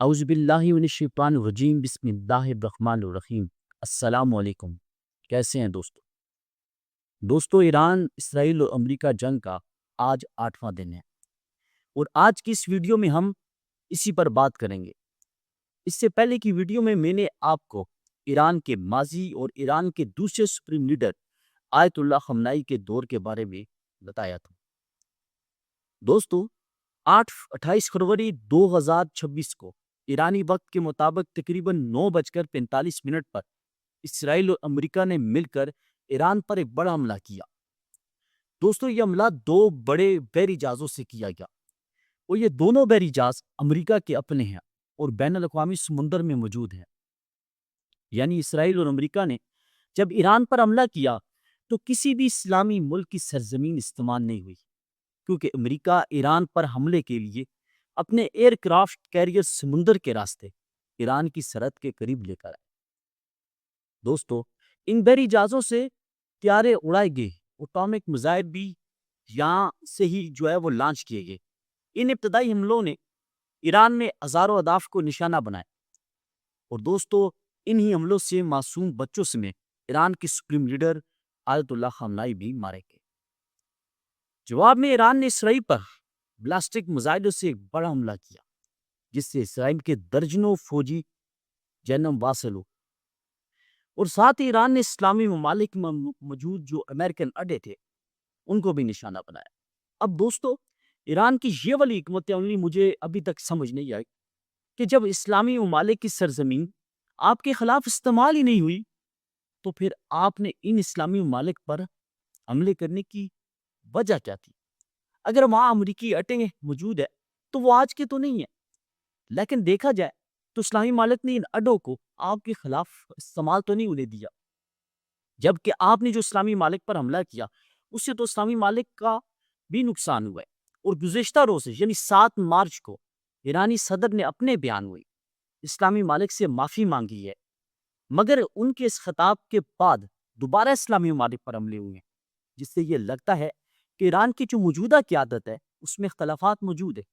اعوذ باللہ من الشیطان الرجیم بسم اللہ الرحمن الرحیم۔ السلام علیکم، کیسے ہیں دوستو ایران اسرائیل اور امریکہ جنگ کا آج 8واں دن ہے اور آج کی اس ویڈیو میں ہم اسی پر بات کریں گے۔ اس سے پہلے کی ویڈیو میں نے آپ کو ایران کے ماضی اور ایران کے دوسرے سپریم لیڈر آیت اللہ خامنائی کے دور کے بارے میں بتایا تھا۔ دوستو 28 فروری 2026 کو ایرانی وقت کے مطابق تقریباً 9:45 پر اسرائیل اور امریکہ نے مل کر ایران پر ایک بڑا حملہ کیا۔ دوستو یہ حملہ 2 بڑے بحری جہازوں سے کیا گیا اور یہ دونوں بحری جہاز امریکہ کے اپنے ہیں اور بین الاقوامی سمندر میں موجود ہیں۔ یعنی اسرائیل اور امریکہ نے جب ایران پر حملہ کیا تو کسی بھی اسلامی ملک کی سرزمین استعمال نہیں ہوئی، کیونکہ امریکہ ایران پر حملے کے لیے اپنے ایئر کرافٹ کیریئر سمندر کے راستے ایران کی سرحد کے قریب لے کر آئے۔ دوستو ان بحری جہازوں سے طیارے اڑائے گئے، اٹامک میزائل بھی یہاں سے ہی وہ لانچ کیے گئے۔ ان ابتدائی حملوں نے ایران میں ہزاروں اہداف کو نشانہ بنایا اور دوستو انہی حملوں سے معصوم بچوں سمیت ایران کے سپریم لیڈر آیت اللہ خامنائی بھی مارے گئے۔ جواب میں ایران نے اسرائیل پر بلاسٹک میزائلوں سے ایک بڑا حملہ کیا، جس سے اسرائیل کے درجنوں فوجی جہنم واصل ہو اور ساتھ ہی ایران نے اسلامی ممالک میں موجود جو امریکن اڈے تھے ان کو بھی نشانہ بنایا۔ اب دوستو ایران کی یہ والی حکمت عملی مجھے ابھی تک سمجھ نہیں آئی کہ جب اسلامی ممالک کی سرزمین آپ کے خلاف استعمال ہی نہیں ہوئی تو پھر آپ نے ان اسلامی ممالک پر حملے کرنے کی وجہ کیا تھی؟ اگر وہاں امریکی اڈے موجود ہے تو وہ آج کے تو نہیں ہے، لیکن دیکھا جائے تو اسلامی ممالک نے ان اڈوں کو آپ کے خلاف استعمال تو نہیں ہونے دیا، جبکہ آپ نے جو اسلامی ممالک پر حملہ کیا اس سے تو اسلامی ممالک کا بھی نقصان ہوا ہے۔ اور گزشتہ روز یعنی 7 مارچ کو ایرانی صدر نے اپنے بیان میں اسلامی ممالک سے معافی مانگی ہے، مگر ان کے اس خطاب کے بعد دوبارہ اسلامی ممالک پر حملے ہوئے ہیں، جس سے یہ لگتا ہے کہ ایران کی جو موجودہ قیادت ہے اس میں اختلافات موجود ہیں۔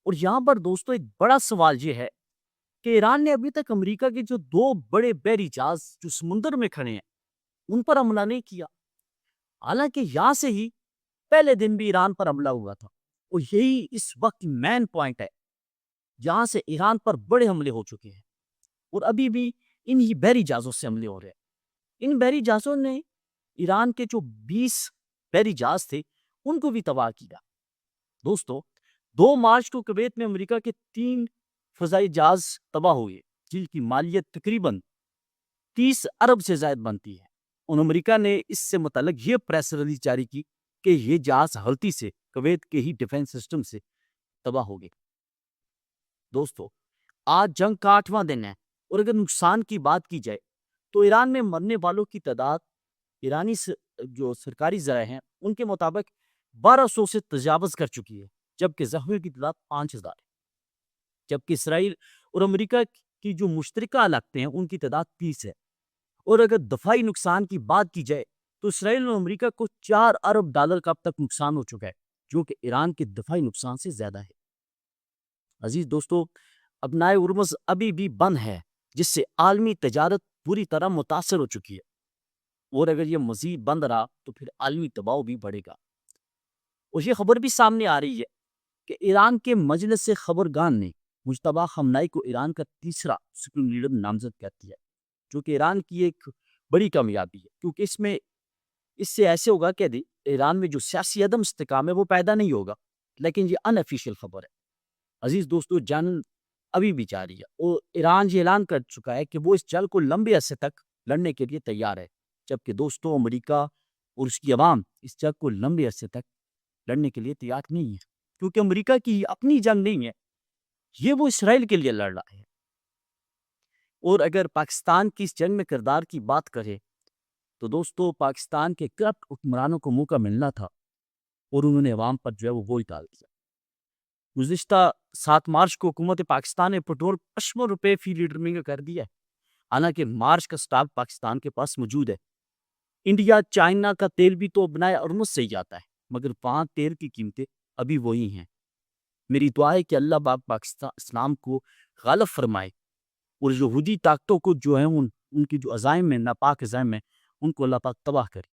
اور یہاں پر دوستو ایک بڑا سوال یہ ہے کہ ایران نے ابھی تک امریکہ کے جو 2 بڑے بحری جہاز جو سمندر میں کھڑے ہیں ان پر حملہ نہیں کیا، حالانکہ یہاں سے ہی پہلے دن بھی ایران پر حملہ ہوا تھا اور یہی اس وقت مین پوائنٹ ہے جہاں سے ایران پر بڑے حملے ہو چکے ہیں اور ابھی بھی انہی بحری جہازوں سے حملے ہو رہے ہیں۔ ان بحری جہازوں نے ایران کے جو 20 بحری جہاز تھے ان کو بھی تباہ کیا۔ دوستو 2 مارچ کو کویت میں امریکہ کے 3 فضائی جہاز تباہ ہوئے، جن کی مالیت تقریباً 30 ارب سے زائد بنتی ہے، اور امریکہ نے اس سے متعلق یہ پریس ریلیز جاری کی کہ یہ جہاز غلطی سے کویت کے ہی ڈیفنس سسٹم سے تباہ ہو گئے۔ دوستو آج جنگ کا 8واں دن ہے اور اگر نقصان کی بات کی جائے تو ایران میں مرنے والوں کی تعداد ایرانی جو سرکاری ذرائع ہیں ان کے مطابق 1200 سے تجاوز کر چکی ہے، جبکہ زخمیوں کی تعداد 5000 ہے، جبکہ اسرائیل اور امریکہ کی جو مشترکہ علاقے ہیں ان کی تعداد 30 ہے۔ اور اگر دفاعی نقصان کی بات کی جائے تو اسرائیل اور امریکہ کو 4 ارب ڈالر کا اب تک نقصان ہو چکا ہے، جو کہ ایران کے دفاعی نقصان سے زیادہ ہے۔ عزیز دوستو ابنائے ہرمز ابھی بھی بند ہے، جس سے عالمی تجارت پوری طرح متاثر ہو چکی ہے، اور اگر یہ مزید بند رہا تو پھر عالمی دباؤ بھی بڑھے گا۔ اور یہ خبر بھی سامنے آ رہی ہے کہ ایران کے مجلس خبرگان نے مجتبیٰ خامنائی کو ایران کا تیسرا سپریم لیڈر نامزد کر دیا ہے، جو کہ ایران کی ایک بڑی کامیابی ہے، کیونکہ اس سے ایسے ہوگا کہ ایران میں جو سیاسی عدم استحکام ہے وہ پیدا نہیں ہوگا، لیکن یہ ان افیشیل خبر ہے۔ عزیز دوستو جنگ ابھی بھی جاری ہے اور ایران یہ اعلان کر چکا ہے کہ وہ اس جنگ کو لمبے عرصے تک لڑنے کے لیے تیار ہے، جبکہ دوستو امریکہ اور اس کی عوام اس جنگ کو لمبے عرصے تک لڑنے کے لیے تیار نہیں ہے، کیونکہ امریکہ کی اپنی جنگ نہیں ہے، یہ وہ اسرائیل کے لیے لڑ رہا ہے۔ اور اگر پاکستان کی اس جنگ میں کردار کی بات کرے تو دوستو پاکستان کے کرپٹ حکمرانوں کو موقع ملنا تھا اور انہوں نے عوام پر وہ ووٹ ڈال دیا۔ گزشتہ 7 مارچ کو حکومت پاکستان نے پیٹرول 55 روپے فی لیٹر مہنگا کر دیا ہے، حالانکہ مارچ کا سٹاک پاکستان کے پاس موجود ہے۔ انڈیا چائنا کا تیل بھی تو بنائے ارمز سے ہی جاتا ہے، مگر وہاں تیل کی قیمتیں ابھی وہی ہیں۔ میری دعا ہے کہ اللہ پاک پاکستان اسلام کو غالب فرمائے اور یہودی طاقتوں کو جو ہے ان کی جو عزائم میں ناپاک عزائم میں ان کو اللہ پاک تباہ کرے۔